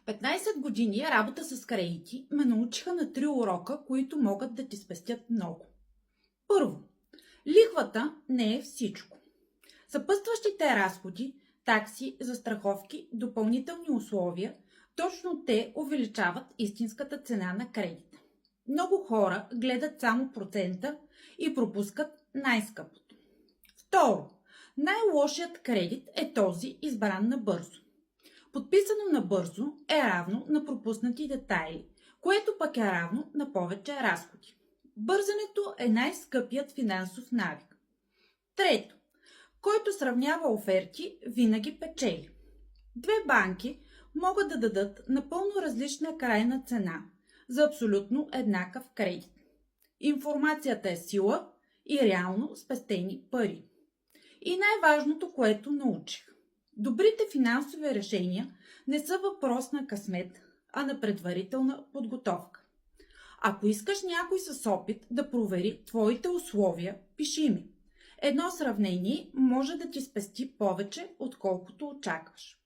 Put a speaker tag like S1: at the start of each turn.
S1: 15 години работа с кредити ме научиха на 3 урока, които могат да ти спестят много. Първо, лихвата не е всичко. Съпътстващите разходи, такси, застраховки, допълнителни условия, точно те увеличават истинската цена на кредита. Много хора гледат само процента и пропускат най-скъпото. Второ, най-лошият кредит е този, избран набързо. Подписано набързо е равно на пропуснати детайли, което пък е равно на повече разходи. Бързането е най-скъпият финансов навик. Трето, който сравнява оферти, винаги печели. Две банки могат да дадат напълно различна крайна цена за абсолютно еднакъв кредит. Информацията е сила и реално спестени пари. И най-важното, което научих. Добрите финансови решения не са въпрос на късмет, а на предварителна подготовка. Ако искаш някой с опит да провери твоите условия, пиши ми. Едно сравнение може да ти спести повече, отколкото очакваш.